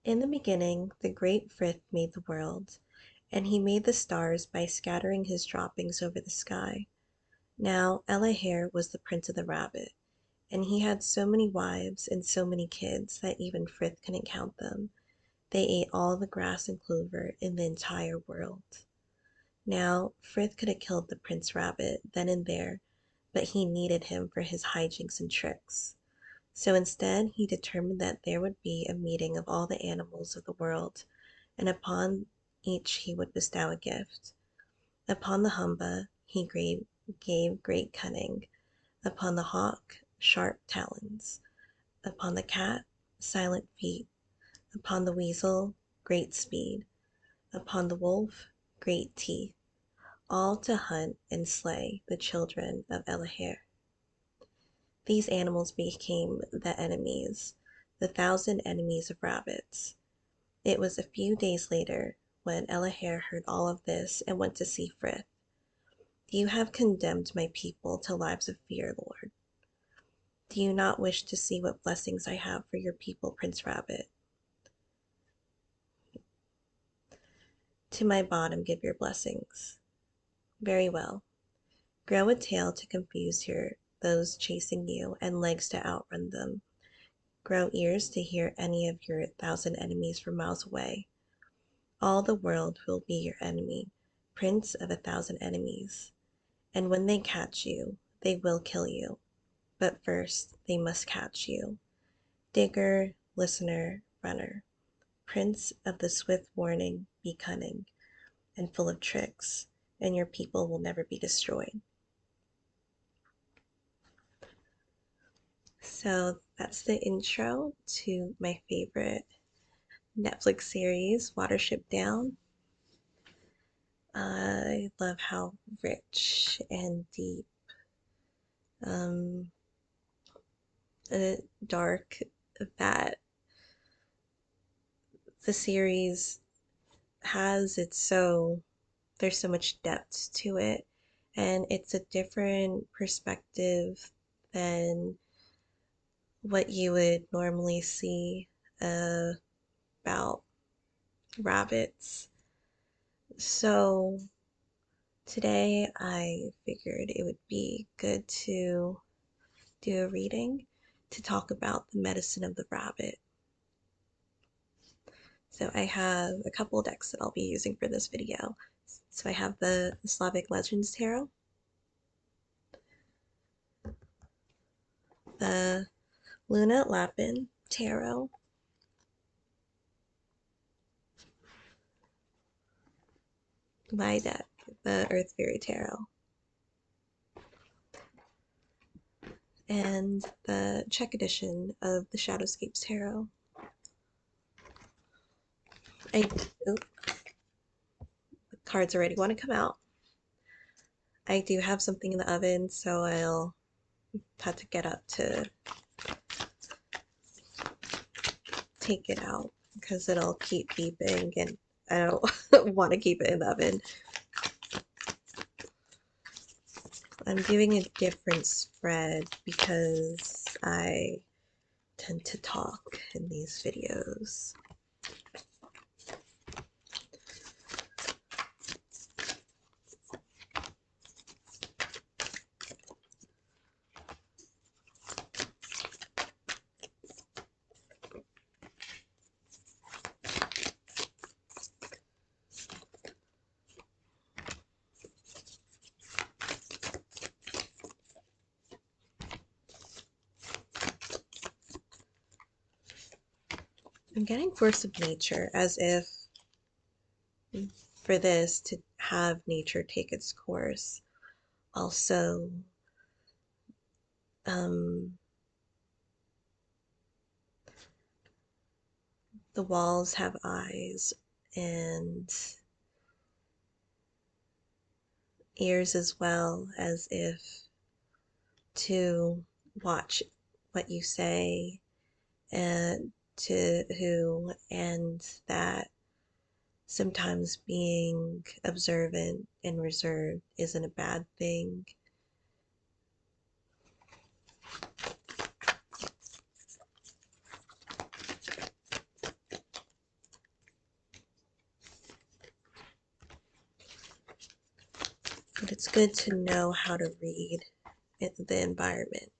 In the beginning, the great Frith made the world, and he made the stars by scattering his droppings over the sky. Now, Elahir was the prince of the rabbit, and he had so many wives and so many kids that even Frith couldn't count them. They ate all the grass and clover in the entire world. Now, Frith could have killed the Prince Rabbit then and there, but he needed him for his hijinks and tricks. So instead, he determined that there would be a meeting of all the animals of the world, and upon each he would bestow a gift. Upon the humba he gave great cunning, upon the hawk sharp talons, upon the cat silent feet, upon the weasel great speed, upon the wolf great teeth, all to hunt and slay the children of Elahir. These animals became the enemies, the thousand enemies of rabbits. It was a few days later when Elahir heard all of this and went to see Frith. You have condemned my people to lives of fear, Lord. Do you not wish to see what blessings I have for your people, Prince Rabbit? To my bottom give your blessings. Very well. Grow a tail to confuse those chasing you, and legs to outrun them. Grow ears to hear any of your thousand enemies from miles away. All the world will be your enemy, prince of 1,000 enemies. And when they catch you, they will kill you. But first, they must catch you. Digger, listener, runner. Prince of the swift warning, be cunning and full of tricks, and your people will never be destroyed. So that's the intro to my favorite Netflix series, Watership Down. I love how rich and deep, um, dark that the series has. There's so much depth to it, and it's a different perspective than what you would normally see uh, about rabbits. So today I figured it would be good to do a reading to talk about the medicine of the rabbit. So I have a couple decks that I'll be using for this video. So I have the Slavic Legends Tarot, the Luna Lapin Tarot, my deck, the Earth Fairy Tarot, and the Czech edition of the Shadowscapes Tarot. The cards already want to come out. I do have something in the oven, so I'll have to get up to take it out because it'll keep beeping and I don't want to keep it in the oven. I'm doing a different spread because I tend to talk in these videos. I'm getting Force of Nature as if for this to have nature take its course. Also, the walls have eyes and ears as well, as if to watch what you say and to who, and that sometimes being observant and reserved isn't a bad thing. it's good to know how to read the environment.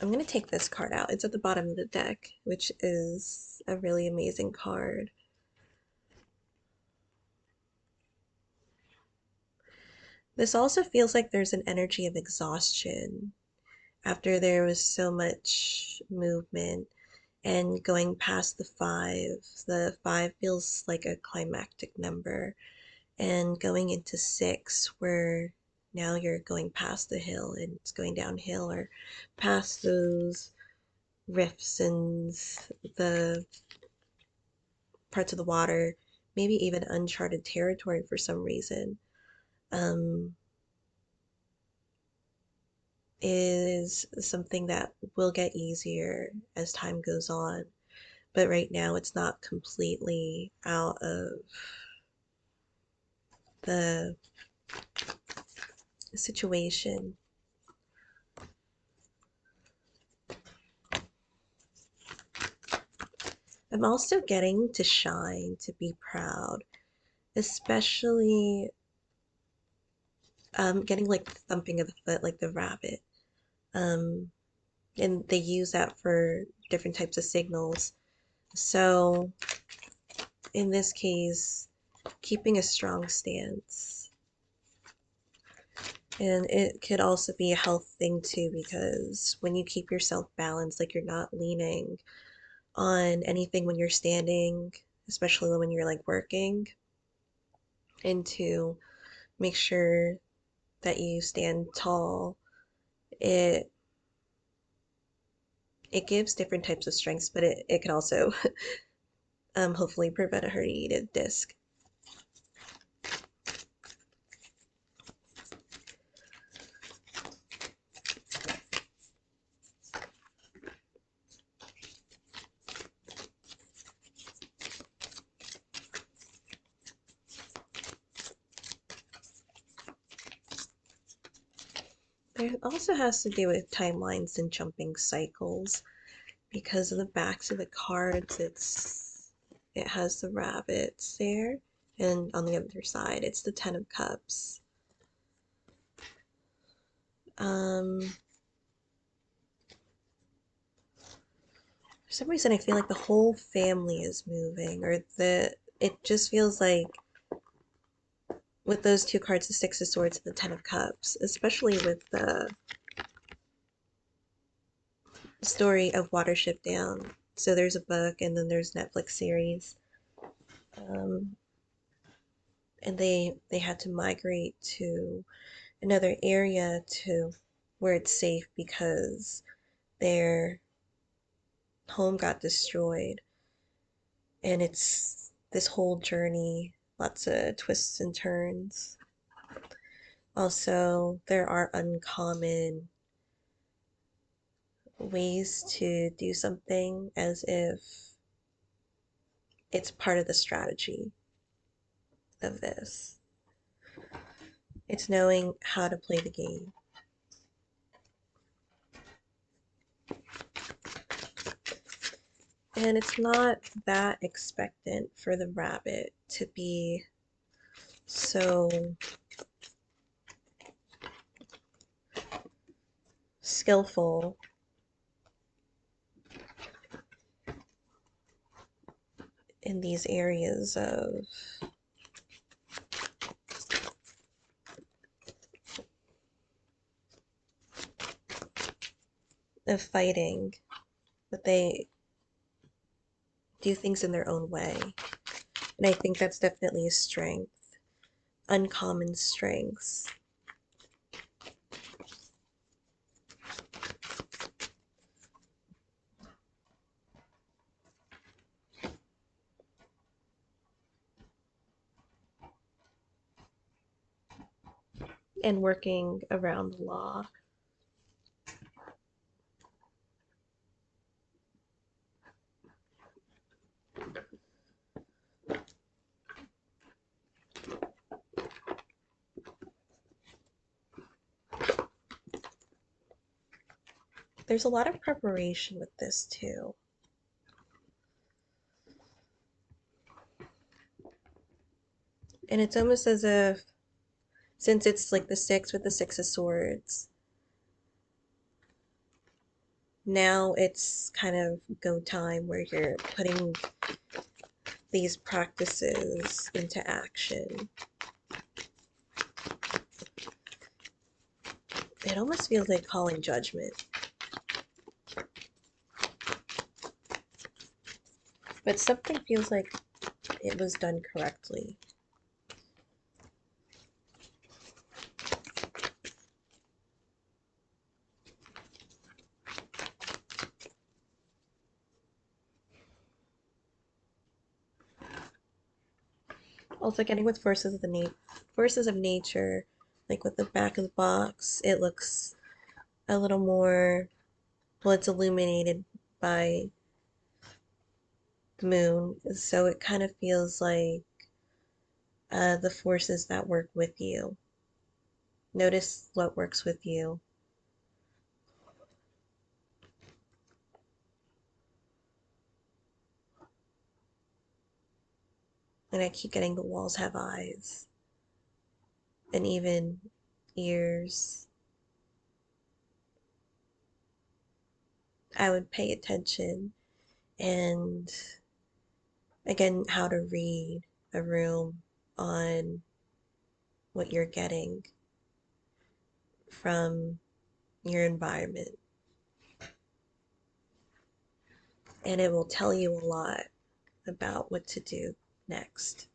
I'm going to take this card out. It's at the bottom of the deck, which is a really amazing card. This also feels like there's an energy of exhaustion after there was so much movement and going past the five. The five feels like a climactic number, and going into six, where now you're going past the hill and it's going downhill, or past those rifts and the parts of the water, maybe even uncharted territory for some reason, um, is something that will get easier as time goes on. But right now, it's not completely out of the situation. I'm also getting to shine, to be proud, especially getting like the thumping of the foot, like the rabbit. Um, and they use that for different types of signals. So in this case, keeping a strong stance. And it could also be a health thing too, because when you keep yourself balanced, like you're not leaning on anything when you're standing, especially when you're like working, and to make sure that you stand tall, it it gives different types of strengths, but it can also hopefully prevent a herniated disc. It also has to do with timelines and jumping cycles, because of the backs of the cards. It has the rabbits there, and on the other side it's the Ten of Cups. For some reason I feel like the whole family is moving, or it just feels like with those two cards, the Six of Swords and the Ten of Cups, especially with the story of Watership down. So there's a book, and then there's Netflix series. Um, and they had to migrate to another area to where it's safe because their home got destroyed. And it's this whole journey, lots of twists and turns. Also, there are uncommon ways to do something, as if it's part of the strategy of this. It's knowing how to play the game. And it's not that expectant for the rabbit to be so skillful in these areas of fighting, but they do things in their own way. And I think that's definitely a strength, uncommon strengths. And working around the law. There's a lot of preparation with this too. And it's almost as if, since it's like the six with the six of swords, now it's kind of go time where you're putting these practices into action. It almost feels like calling judgment. But something feels like it was done correctly. Also getting with forces of nature, like with the back of the box, it looks a little more, well, it's illuminated by the moon, so it kind of feels like the forces that work with you. Notice what works with you. And I keep getting the walls have eyes and even ears. I would pay attention and again, how to read a room on what you're getting from your environment. And it will tell you a lot about what to do next.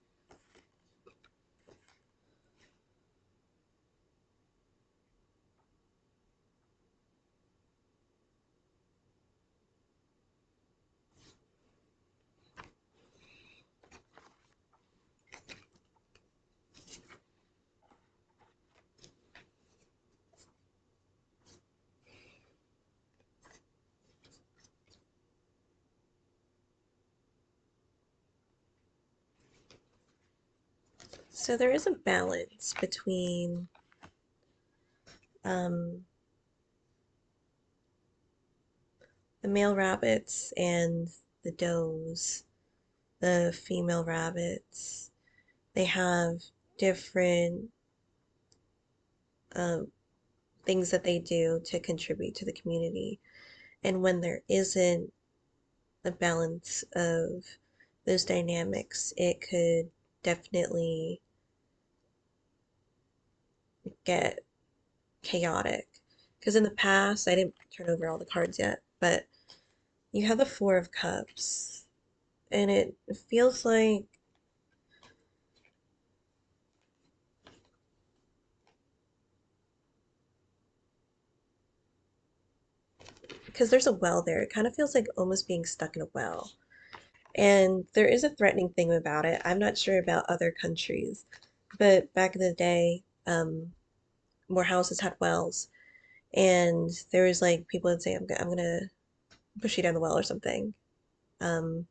So there is a balance between um, the male rabbits and the does, the female rabbits. They have different um, things that they do to contribute to the community. And when there isn't a balance of those dynamics, it could definitely get chaotic. Because in the past, I didn't turn over all the cards yet, but you have the Four of Cups, and it feels like because there's a well there, it kind of feels like almost being stuck in a well. And there is a threatening thing about it. I'm not sure about other countries, but back in the day, more houses had wells, and there was like people would say, I'm gonna push you down the well or something. Um,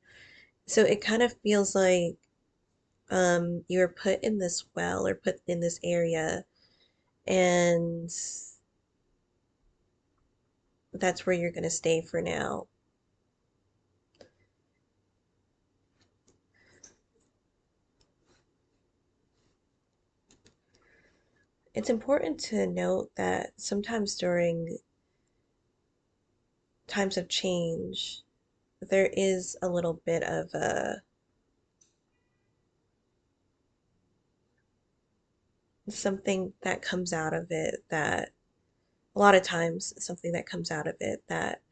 so it kind of feels like you were put in this well or put in this area, and that's where you're gonna stay for now. It's important to note that sometimes during times of change, there is a little bit of a something that comes out of it that a lot of times something that comes out of it that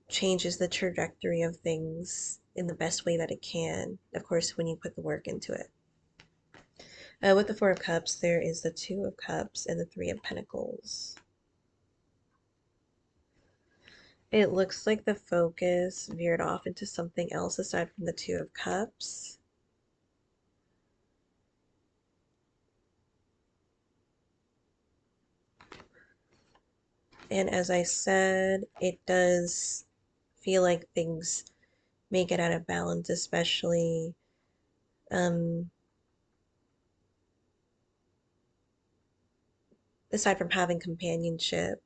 changes the trajectory of things in the best way that it can, of course, when you put the work into it. With the Four of Cups, there is the Two of Cups and the Three of Pentacles. It looks like the focus veered off into something else aside from the Two of Cups. And as I said, it does feel like things may get out of balance, especially um, aside from having companionship,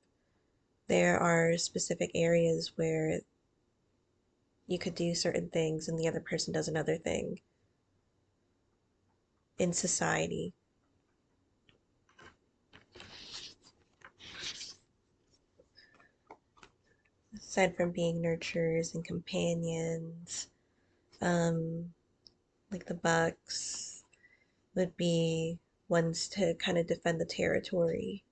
there are specific areas where you could do certain things and the other person does another thing in society. Aside from being nurturers and companions, um, like the bucks would be ones to kind of defend the territory.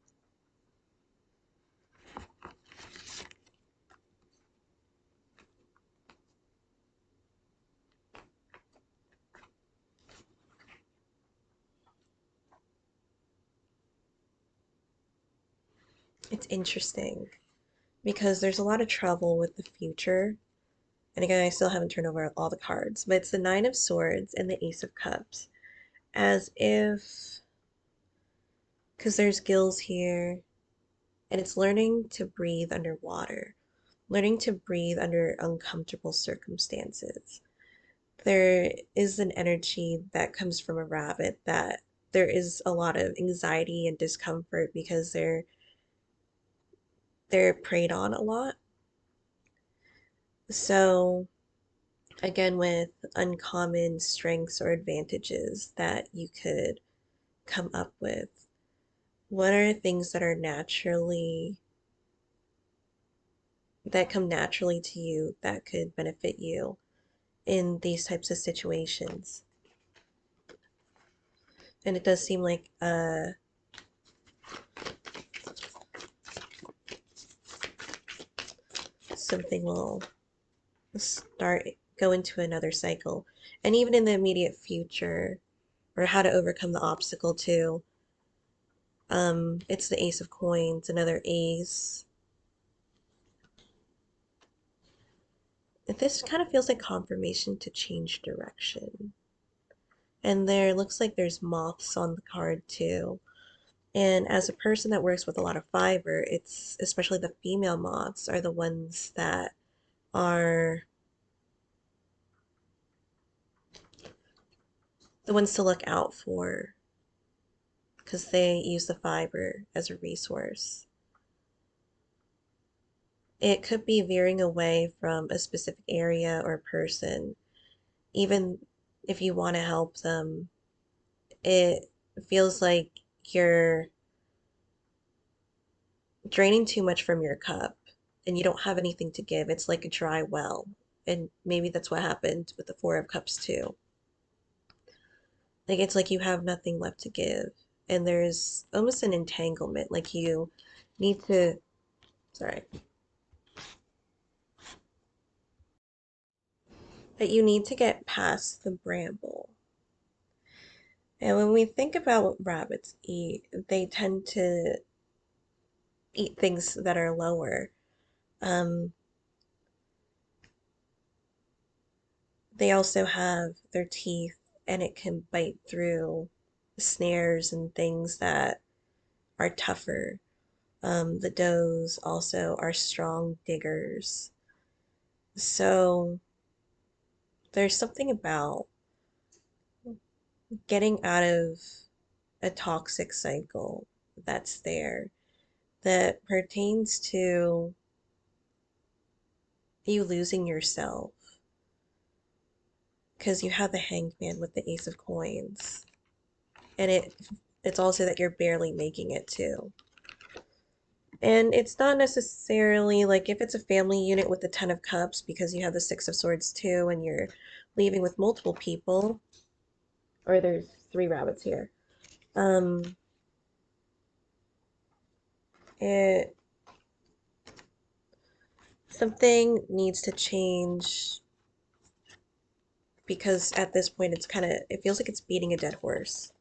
It's interesting because there's a lot of trouble with the future. And again, I still haven't turned over all the cards, but it's the Nine of Swords and the Ace of Cups. As if, because there's gills here, and it's learning to breathe underwater, learning to breathe under uncomfortable circumstances. There is an energy that comes from a rabbit that there is a lot of anxiety and discomfort because they're preyed on a lot. So again, with uncommon strengths or advantages that you could come up with, what are things that are naturally that come naturally to you that could benefit you in these types of situations? And it does seem like something will start go into another cycle. And even in the immediate future, or how to overcome the obstacle too. It's the Ace of Coins, another ace. This kind of feels like confirmation to change direction. And there looks like there's moths on the card too. And as a person that works with a lot of fiber, it's especially the female moths are the ones that are the ones to look out for because they use the fiber as a resource. It could be veering away from a specific area or person. Even if you want to help them, it feels like you're draining too much from your cup and you don't have anything to give. It's like a dry well. And maybe that's what happened with the Four of Cups too. Like it's like you have nothing left to give. And there's almost an entanglement. Like you need to, sorry, that you need to get past the bramble. And when we think about what rabbits eat, they tend to eat things that are lower. Um, they also have their teeth, and it can bite through snares and things that are tougher. The does also are strong diggers. So there's something about getting out of a toxic cycle that's there that pertains to you losing yourself because you have the hangman with the ace of coins and it's also that you're barely making it too. And it's not necessarily like if it's a family unit with the 10 of cups because you have the 6 of swords too and you're leaving with multiple people, or there's 3 rabbits here. um it something needs to change because at this point it's kind of it feels like it's beating a dead horse.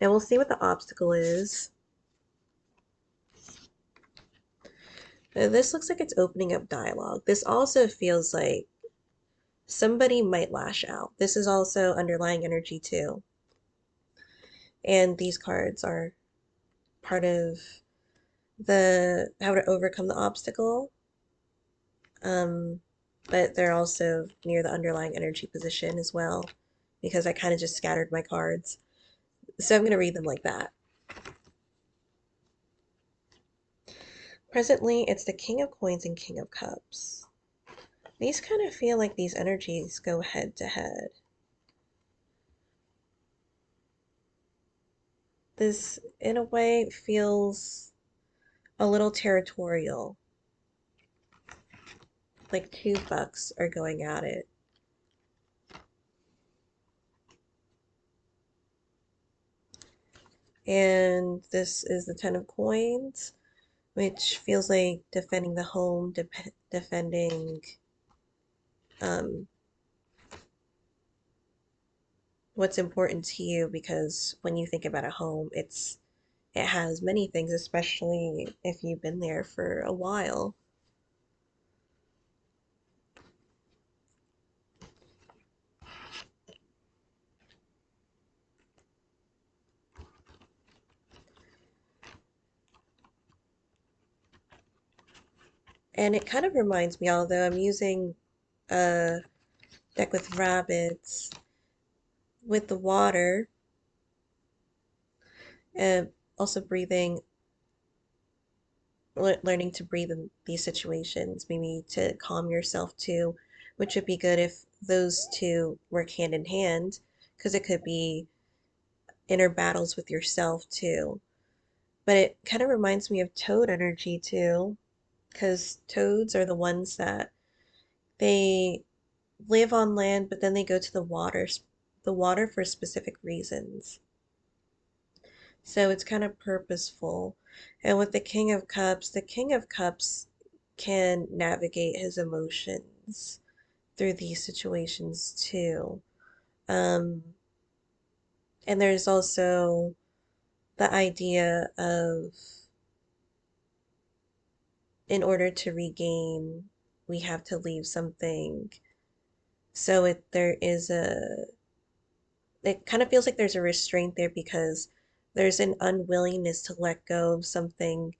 And we'll see what the obstacle is. This looks like it's opening up dialogue. This also feels like somebody might lash out. This is also underlying energy too. And these cards are part of the how to overcome the obstacle. Um, but they're also near the underlying energy position as well because I kind of just scattered my cards. So I'm going to read them like that. Presently, it's the King of Coins and King of Cups. These kind of feel like these energies go head to head. This, in a way, feels a little territorial, like two bucks are going at it. And this is the Ten of Coins, which feels like defending the home, defending um, what's important to you, because when you think about a home, it has many things, especially if you've been there for a while. And it kind of reminds me, although I'm using a deck with rabbits, with the water, and also breathing, learning to breathe in these situations, maybe to calm yourself too, which would be good if those two work hand in hand, because it could be inner battles with yourself too. But it kind of reminds me of toad energy too, because toads are the ones that they live on land, but then they go to the water for specific reasons. So it's kind of purposeful. And with the King of Cups can navigate his emotions through these situations too. Um, and there's also the idea of, in order to regain, we have to leave something. So it kind of feels like there's a restraint there, because there's an unwillingness to let go of something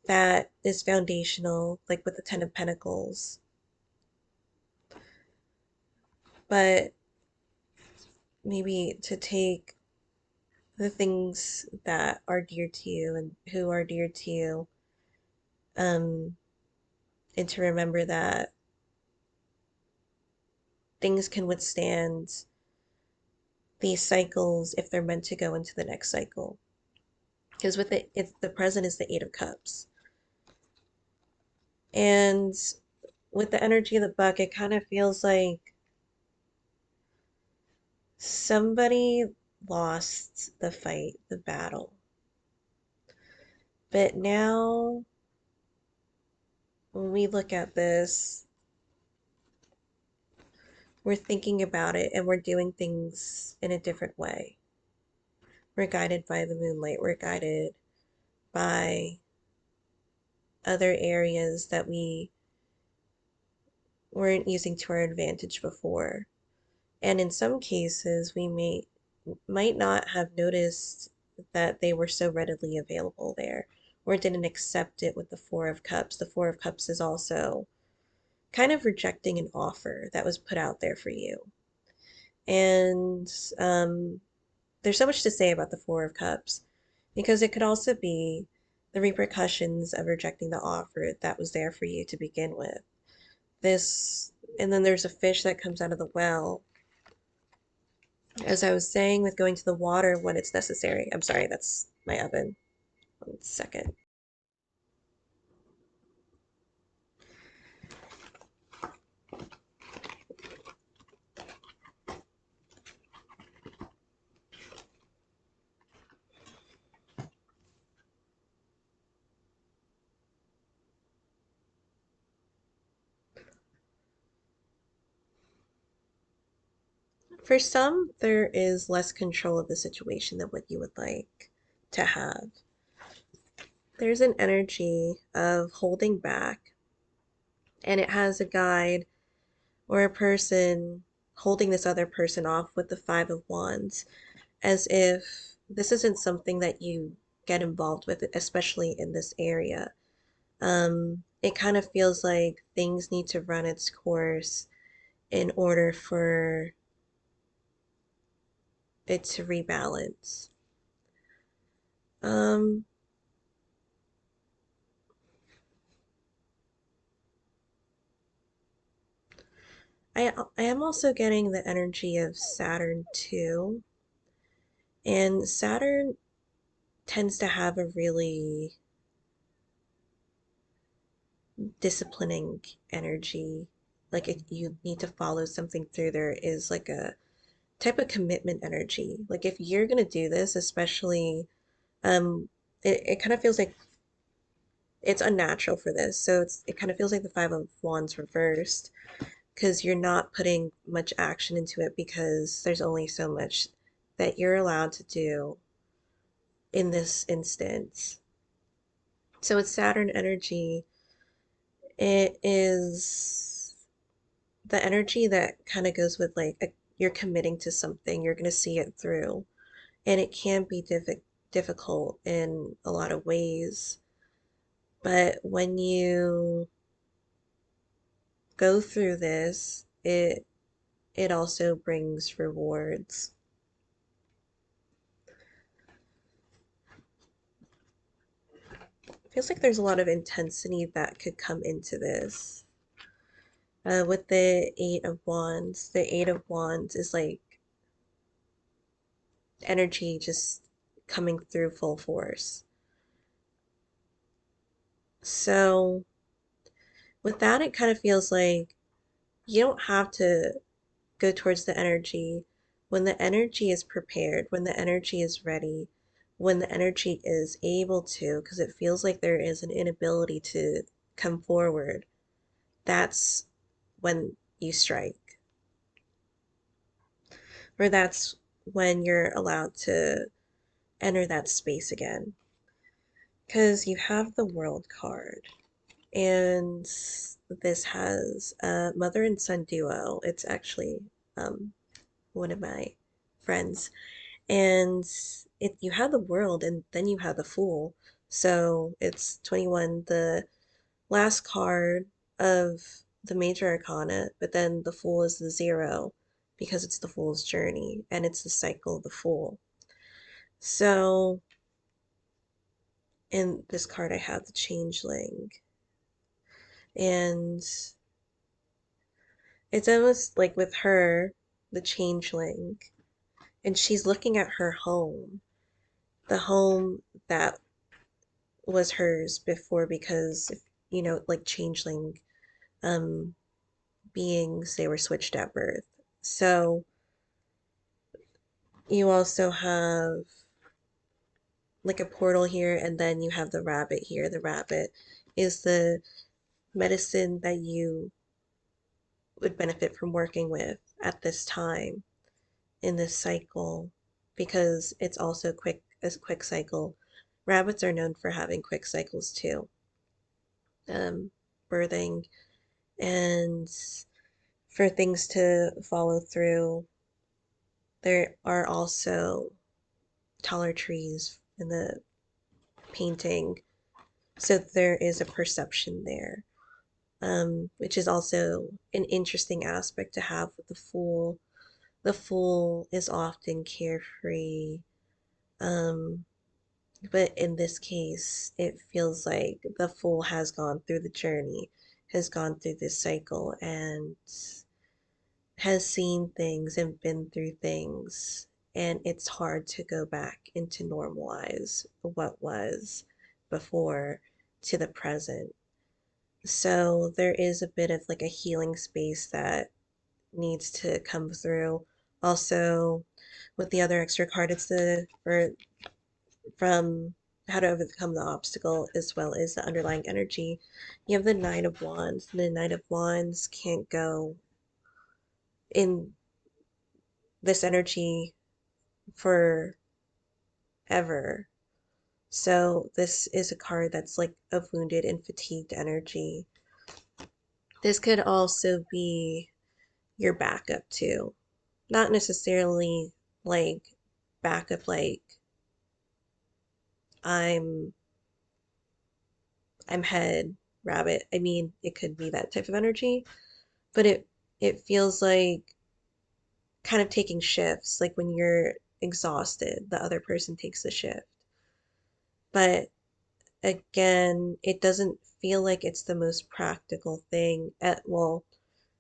that is foundational, like with the Ten of Pentacles. But maybe to take the things that are dear to you and who are dear to you, um, and to remember that things can withstand these cycles if they're meant to go into the next cycle. Because with it's the present is the Eight of Cups. And with the energy of the buck, it kind of feels like somebody lost the fight, the battle. But now, when we look at this, we're thinking about it and we're doing things in a different way. We're guided by the moonlight, we're guided by other areas that we weren't using to our advantage before. And in some cases, might not have noticed that they were so readily available there, or didn't accept it with the Four of Cups. The Four of Cups is also kind of rejecting an offer that was put out there for you. And there's so much to say about the Four of Cups, because it could also be the repercussions of rejecting the offer that was there for you to begin with. This, and then there's a fish that comes out of the well. As I was saying, with going to the water when it's necessary. I'm sorry, that's my oven. 1 second. For some, there is less control of the situation than what you would like to have. There's an energy of holding back, and it has a guide or a person holding this other person off with the Five of Wands, as if this isn't something that you get involved with, especially in this area. It kind of feels like things need to run its course in order for it to rebalance. Um, I am also getting the energy of Saturn too. And Saturn tends to have a really disciplining energy. Like if you need to follow something through, there is like a type of commitment energy. Like if you're gonna do this, especially um it kind of feels like it's unnatural for this. So it kind of feels like the Five of Wands reversed because you're not putting much action into it because there's only so much that you're allowed to do in this instance. So with Saturn energy, it is the energy that kind of goes with like you're committing to something, you're going to see it through, and it can be difficult in a lot of ways. But when you go through this, it also brings rewards. Feels like there's a lot of intensity that could come into this. With the Eight of Wands is like energy just coming through full force. So with that, it kind of feels like you don't have to go towards the energy when the energy is prepared, when the energy is ready, when the energy is able to, because it feels like there is an inability to come forward. That's when you strike, or that's when you're allowed to enter that space again. Because you have the World card, and this has a mother and son duo. It's actually um, one of my friends, and you have the World, and then you have the Fool. So it's 21, the last card of the major arcana, but then the Fool is the zero because it's the Fool's journey and it's the cycle of the Fool. So in this card, I have the Changeling, and it's almost like with her, the Changeling, and she's looking at her home, the home that was hers before, because like Changeling um beings, they were switched at birth. So you also have like a portal here, and then you have the rabbit here. The rabbit is the medicine that you would benefit from working with at this time in this cycle, because it's also quick cycle. Rabbits are known for having quick cycles too. Birthing and for things to follow through. There are also taller trees in the painting, so there is a perception there, which is also an interesting aspect to have with the Fool. The Fool is often carefree, um, but in this case, it feels like the Fool has gone through the journey, has gone through this cycle, and has seen things and been through things, and it's hard to go back and to normalize what was before to the present. So there is a bit of like a healing space that needs to come through. Also, with the other extra card, it's the or from how to overcome the obstacle as well as the underlying energy. You have the Knight of Wands. The Knight of Wands can't go in this energy forever. So this is a card that's like of wounded and fatigued energy. This could also be your backup too. Not necessarily like backup like I'm I'm head rabbit. I mean, it could be that type of energy, but it feels like kind of taking shifts, like when you're exhausted, the other person takes the shift. But again, it doesn't feel like it's the most practical thing. Well,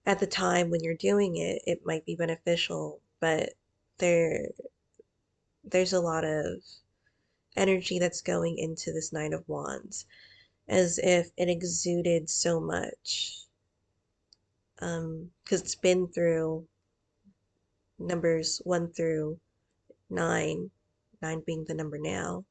At the time when you're doing it, it might be beneficial, but there there's a lot of energy that's going into this Nine of Wands, as if it exuded so much. Because it's been through numbers 1 through 9, 9 being the number now,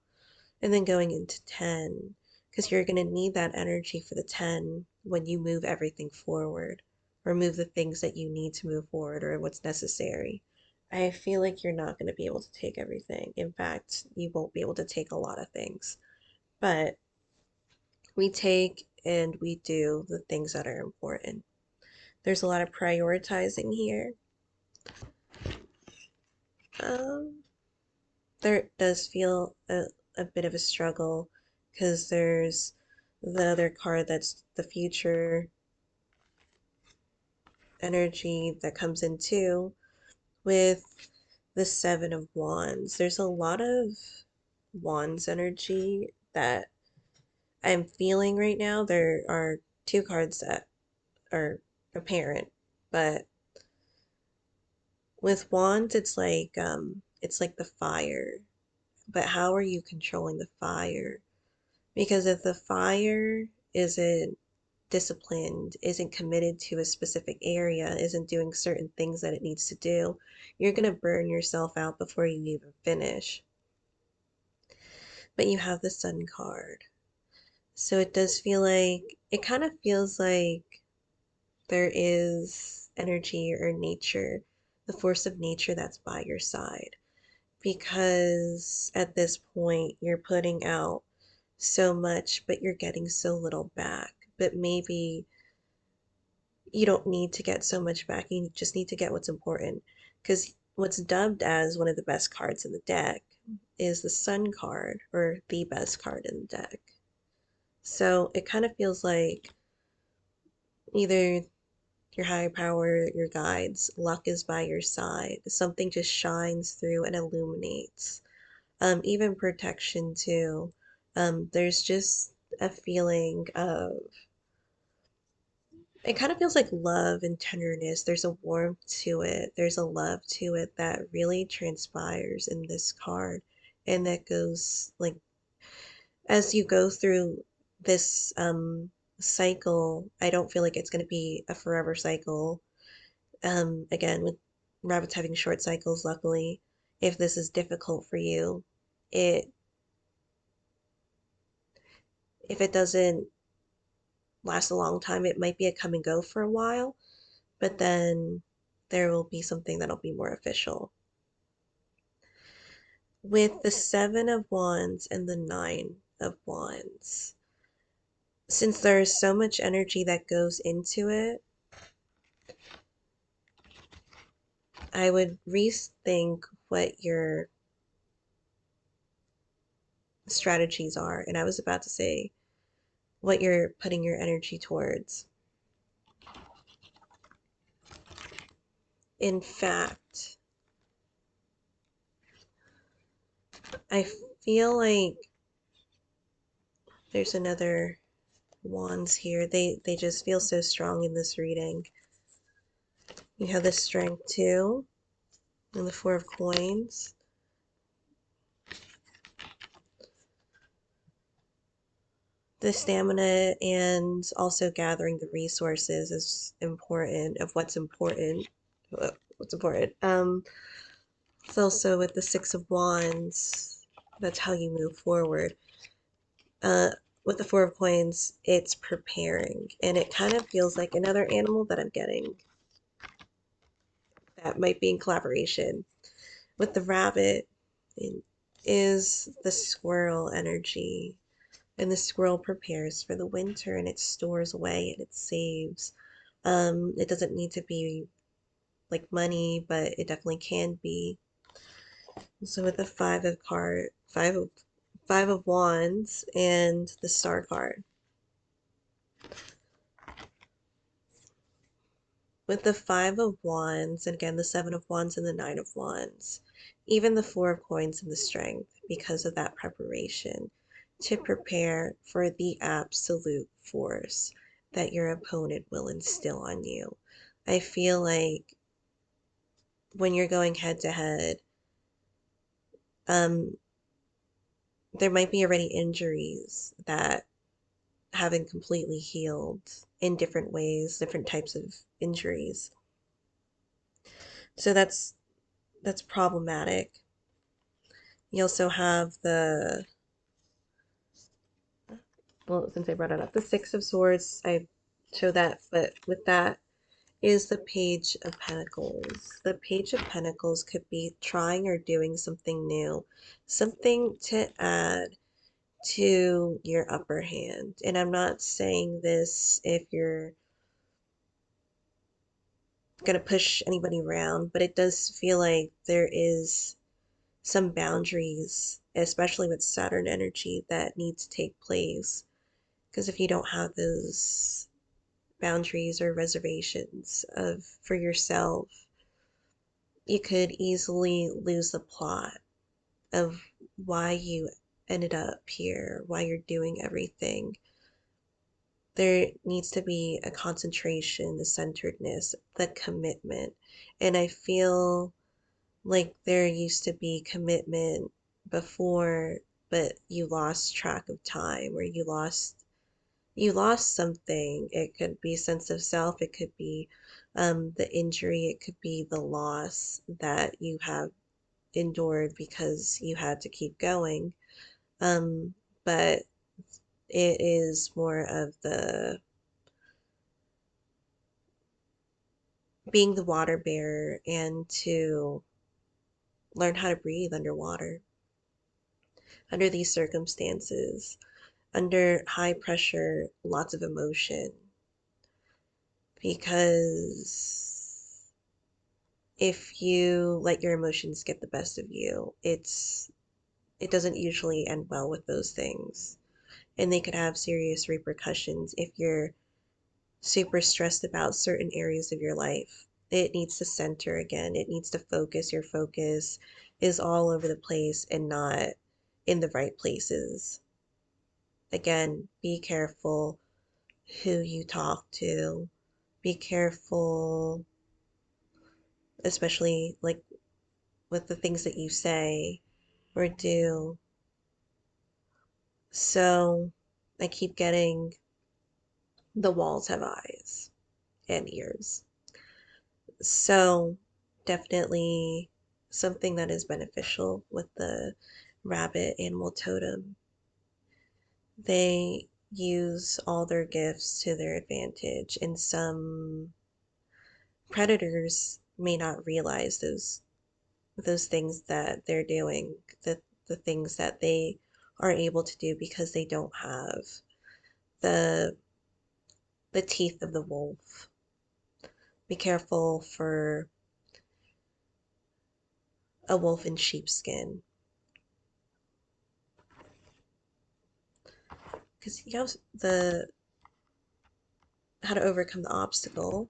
and then going into 10, because you're going to need that energy for the 10 when you move everything forward, or move the things that you need to move forward, or what's necessary. I feel like you're not going to be able to take everything. In fact, you won't be able to take a lot of things. But we take and we do the things that are important. There's a lot of prioritizing here. Um, there does feel a bit of a struggle because there's the other card that's the future energy that comes in too with the Seven of Wands. There's a lot of Wands energy that I'm feeling right now. There are two cards that are apparent, but with Wands it's like the fire. But how are you controlling the fire? Because if the fire isn't disciplined, isn't committed to a specific area, isn't doing certain things that it needs to do, you're going to burn yourself out before you even finish. But you have the Sun card. So it does feel like, it kind of feels like there is energy or nature, the force of nature that's by your side. Because at this point, you're putting out so much, but you're getting so little back. But maybe you don't need to get so much back. You just need to get what's important. Because what's dubbed as one of the best cards in the deck is the Sun card, or the best card in the deck. So it kind of feels like either your higher power, your guides, luck is by your side. Something just shines through and illuminates. Even protection too. There's just a feeling of, it kind of feels like love and tenderness. There's a warmth to it. There's a love to it that really transpires in this card. And that goes like, as you go through this cycle, I don't feel like it's going to be a forever cycle. Again, with rabbits having short cycles, luckily, if this is difficult for you, it if it doesn't last a long time, it might be a come and go for a while, but then there will be something that'll be more official. With the Seven of Wands and the Nine of Wands, since there is so much energy that goes into it, I would rethink what your strategies are. And I was about to say what you're putting your energy towards. In fact, I feel like there's another wands here. They just feel so strong in this reading. You have the strength too, and the Four of Coins. The stamina and also gathering the resources is important of what's important. What's important. It's also with the Six of Wands, that's how you move forward. Uh, with the Four of Coins, it's preparing, and it kind of feels like another animal that I'm getting that might be in collaboration. With the rabbit, it is the squirrel energy, and the squirrel prepares for the winter and it stores away and it saves. It doesn't need to be like money, but it definitely can be. So with the five of wands and the star card. With the Five of Wands, and again the Seven of Wands and the Nine of Wands, even the Four of Coins and the Strength, because of that preparation, to prepare for the absolute force that your opponent will instill on you. I feel like when you're going head to head, um, there might be already injuries that haven't completely healed in different ways, different types of injuries. So that's problematic. You also have the, well, since I brought it up, the Six of Swords. I show that, but with that is the Page of Pentacles. The Page of Pentacles could be trying or doing something new, something to add to your upper hand. And I'm not saying this if you're going to push anybody around, but it does feel like there is some boundaries, especially with Saturn energy, that need to take place. Because if you don't have those boundaries or reservations of for yourself, you could easily lose the plot of why you ended up here, why you're doing everything. There needs to be a concentration, the centeredness, the commitment. And I feel like there used to be commitment before, but you lost track of time, or you lost something. It could be sense of self, it could be the injury, it could be the loss that you have endured because you had to keep going. Um, but it is more of the being the water bearer and to learn how to breathe underwater, under these circumstances, under high pressure, lots of emotion. Because if you let your emotions get the best of you, it doesn't usually end well with those things. And they could have serious repercussions if you're super stressed about certain areas of your life. It needs to center again. It needs to focus. Your focus is all over the place and not in the right places. Again, be careful who you talk to. Be careful, especially like with the things that you say or do. So I keep getting the walls have eyes and ears. So definitely something that is beneficial with the rabbit animal totem. They use all their gifts to their advantage, and some predators may not realize those things that they're doing, the things that they are able to do because they don't have the the teeth of the wolf. Be careful for a wolf in sheepskin, because you have the how to overcome the obstacle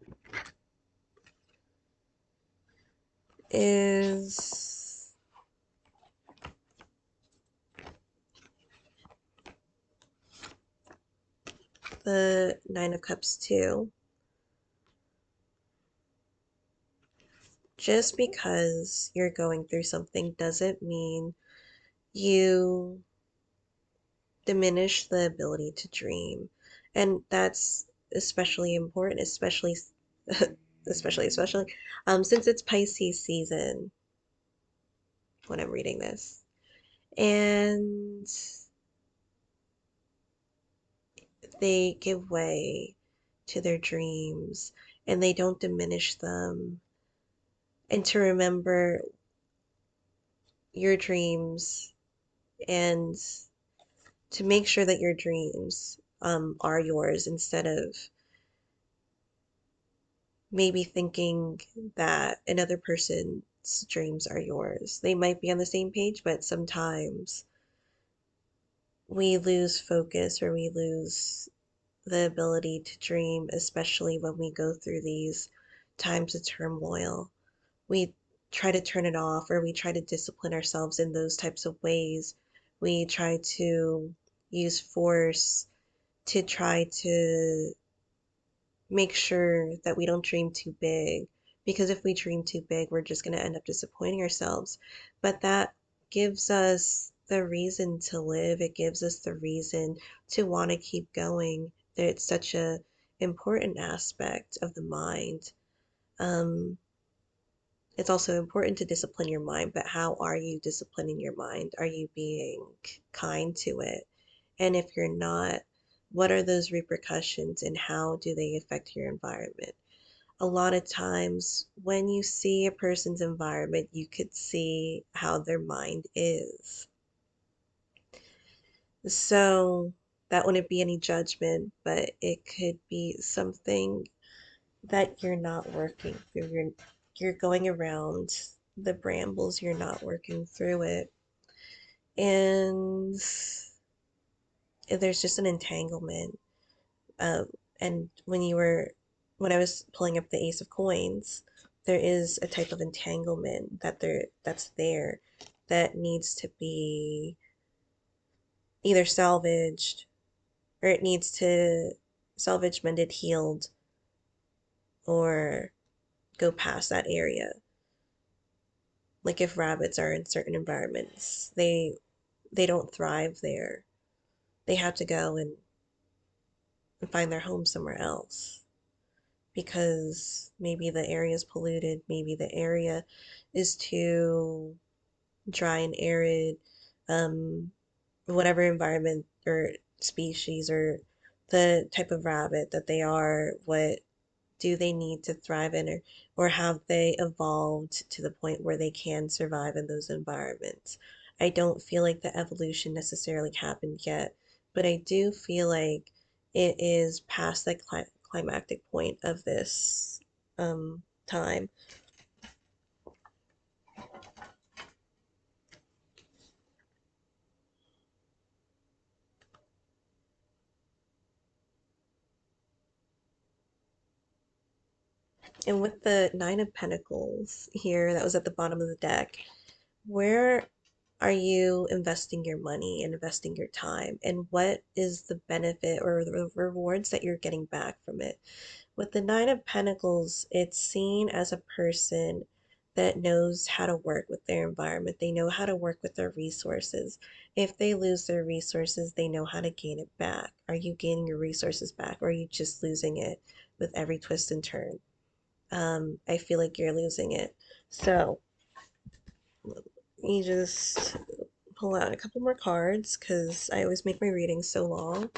is the Nine of Cups too. Just because you're going through something doesn't mean you diminish the ability to dream. And that's especially important, especially since it's Pisces season when I'm reading this. And they give way to their dreams and they don't diminish them. And to remember your dreams and to make sure that your dreams are yours instead of maybe thinking that another person's dreams are yours. They might be on the same page, but sometimes we lose focus or we lose the ability to dream, especially when we go through these times of turmoil. We try to turn it off or we try to discipline ourselves in those types of ways. We try to use force to try to make sure that we don't dream too big, because if we dream too big, we're just going to end up disappointing ourselves. But that gives us the reason to live. It gives us the reason to want to keep going. That it's such a important aspect of the mind. Um, it's also important to discipline your mind, but how are you disciplining your mind? Are you being kind to it? And if you're not, what are those repercussions and how do they affect your environment? A lot of times when you see a person's environment, you could see how their mind is. So that wouldn't be any judgment, but it could be something that you're not working through. You're going around the brambles, you're not working through it. And there's just an entanglement. Um, and when I was pulling up the Ace of Coins, there is a type of entanglement that's there that needs to be either salvaged or it needs to salvage, mended, healed, or go past that area. Like if rabbits are in certain environments, they don't thrive there. They have to go and find their home somewhere else because maybe the area is polluted, maybe the area is too dry and arid, um, whatever environment or species or the type of rabbit that they are, what do they need to thrive in, or have they evolved to the point where they can survive in those environments? I don't feel like the evolution necessarily happened yet, but I do feel like it is past the climactic point of this time. And with the Nine of Pentacles here, that was at the bottom of the deck, where are you investing your money and investing your time? And what is the benefit or the rewards that you're getting back from it? With the Nine of Pentacles, it's seen as a person that knows how to work with their environment. They know how to work with their resources. If they lose their resources, they know how to gain it back. Are you gaining your resources back, or are you just losing it with every twist and turn? I feel like you're losing it. So you just pull out a couple more cards because I always make my readings so long.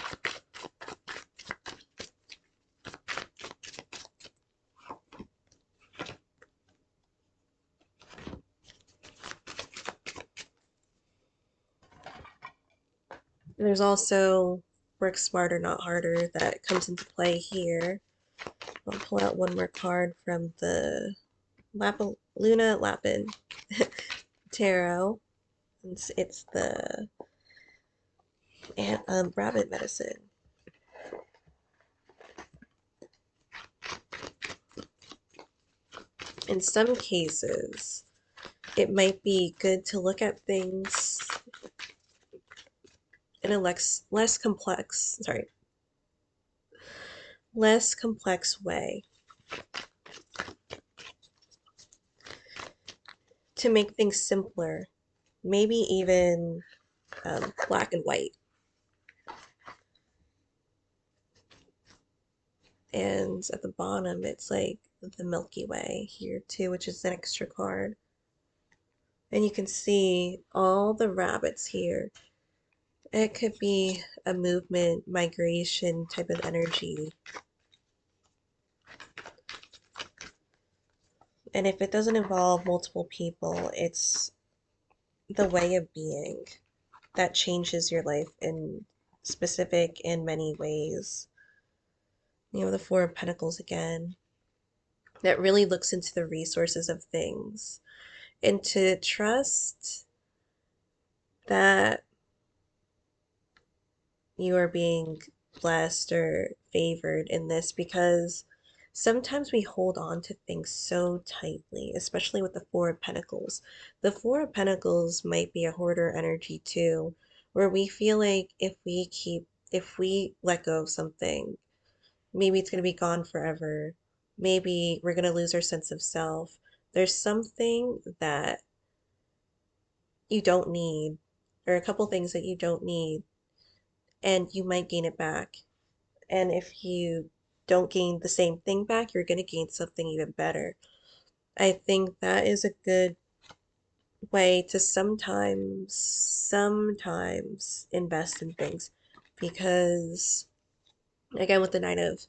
There's also work smarter, not harder that comes into play here. I'll pull out one more card from the Luna Lapin Tarot. It's the rabbit medicine. In some cases, it might be good to look at things in a less complex way to make things simpler, maybe even black and white. And at the bottom, it's like the Milky Way here too, which is an extra card. And you can see all the rabbits here. It could be a movement, migration type of energy. And if it doesn't involve multiple people, it's the way of being that changes your life in specific and many ways. You know, the Four of Pentacles again, that really looks into the resources of things and to trust that you are being blessed or favored in this, because sometimes we hold on to things so tightly, especially with the Four of Pentacles. The Four of Pentacles might be a hoarder energy too, where we feel like if we let go of something, Maybe it's going to be gone forever. Maybe we're going to lose our sense of self. There's something that you don't need, or a couple things that you don't need, and you might gain it back. And if you don't gain the same thing back, you're going to gain something even better. I think that is a good way to sometimes invest in things because, again, with the Knight of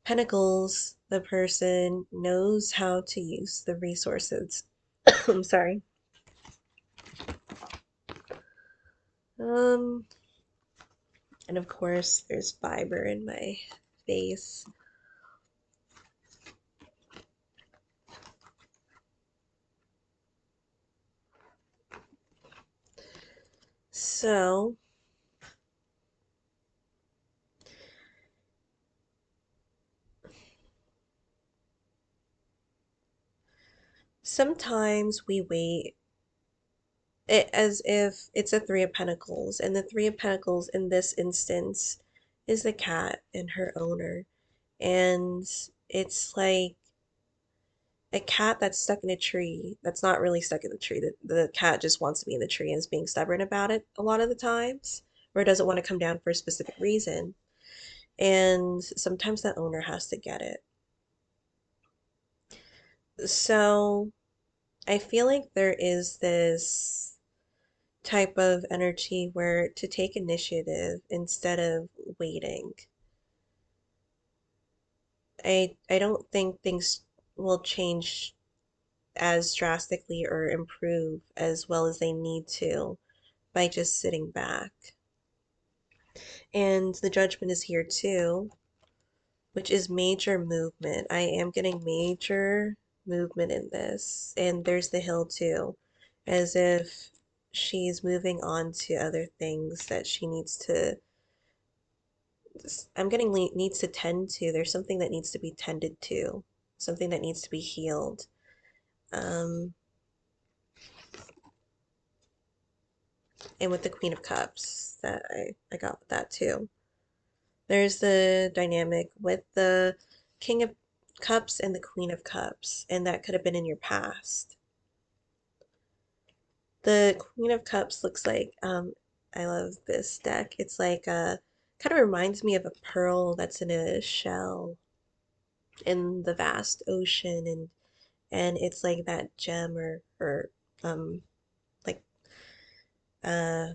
Pentacles, the person knows how to use the resources. I'm sorry. Um, and of course, there's fiber in my face. So, sometimes we wait as if it's a Three of Pentacles, and the Three of Pentacles in this instance is the cat and her owner. And it's like a cat that's stuck in a tree that's not really stuck in the tree. The cat just wants to be in the tree and is being stubborn about it a lot of the times, or doesn't want to come down for a specific reason. And sometimes the owner has to get it. So I feel like there is this type of energy where to take initiative instead of waiting. I don't think things will change as drastically or improve as well as they need to by just sitting back. And the judgment is here too, which is major movement. I am getting major movement in this. And there's the hill too, as if she's moving on to other things that she needs to. I'm getting needs to tend to. There's something that needs to be tended to, something that needs to be healed. Um, and with the Queen of Cups, that I got with that too. There's the dynamic with the King of Cups and the Queen of Cups, and that could have been in your past. The Queen of Cups looks like, I love this deck. It's like kind of reminds me of a pearl that's in a shell in the vast ocean, and it's like that gem or um like uh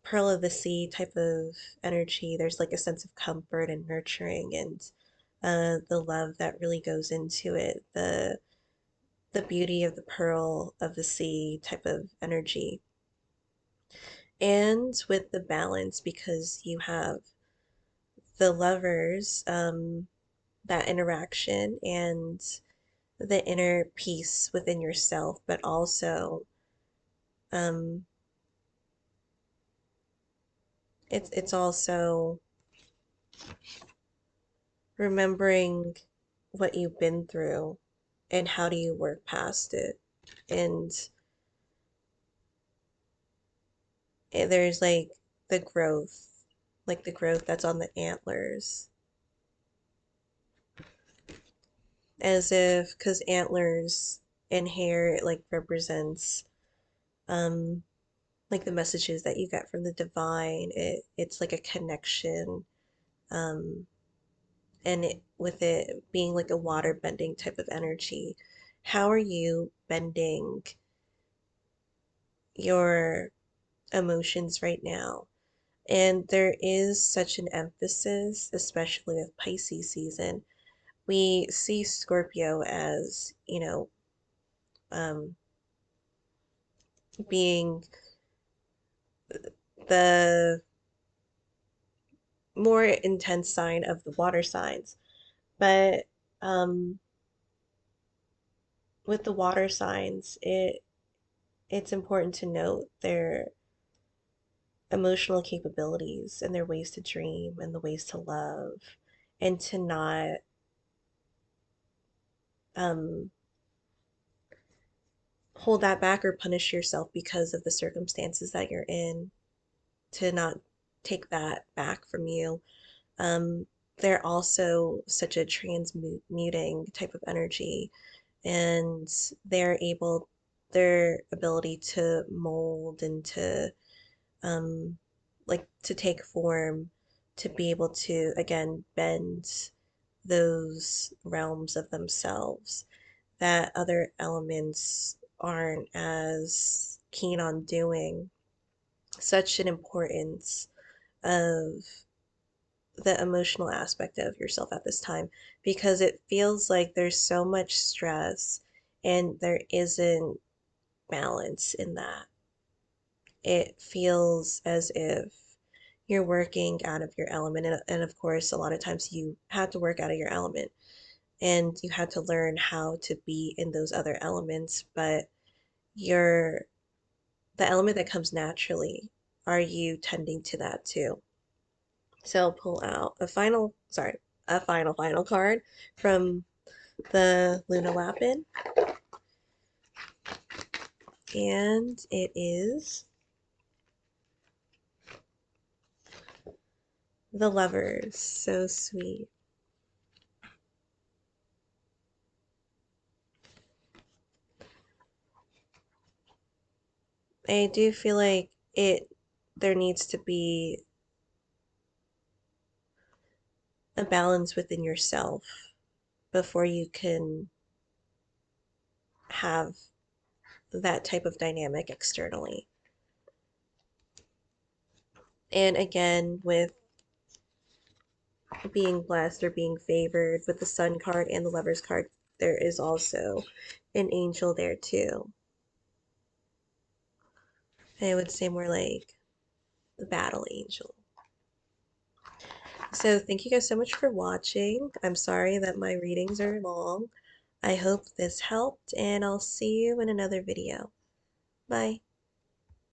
pearl of the sea type of energy. There's like a sense of comfort and nurturing and the love that really goes into it. The beauty of the pearl of the sea type of energy. And with the balance, because you have the lovers, that interaction and the inner peace within yourself, but also um, it's also remembering what you've been through and how do you work past it. And there's the growth, like the growth that's on the antlers, as if because antlers and hair like represents um like the messages that you get from the divine. It's like a connection, um and with it being like a water bending type of energy, how are you bending your emotions right now? And there is such an emphasis, especially with Pisces season. We see Scorpio as, um, being the more intense sign of the water signs. But um, with the water signs, it's important to note their emotional capabilities and their ways to dream and the ways to love, and to not um, hold that back or punish yourself because of the circumstances that you're in, to not take that back from you. Um, they're also such a transmuting type of energy, and their ability to mold and to to take form, to be able to again bend those realms of themselves that other elements aren't as keen on doing. Such an importance of the emotional aspect of yourself at this time, because it feels like there's so much stress and there isn't balance in that. It feels as if you're working out of your element. And of course, a lot of times you have to work out of your element and you have to learn how to be in those other elements. But you're the element that comes naturally, are you tending to that too? So I'll pull out a final card from the Luna Lapin, and it is the Lovers. So sweet. I do feel like there needs to be a balance within yourself before you can have that type of dynamic externally. And again, with being blessed or being favored with the Sun card and the Lovers card, there is also an angel there too. I would say more like the battle angel. So thank you guys so much for watching. I'm sorry that my readings are long. I hope this helped, and I'll see you in another video. Bye.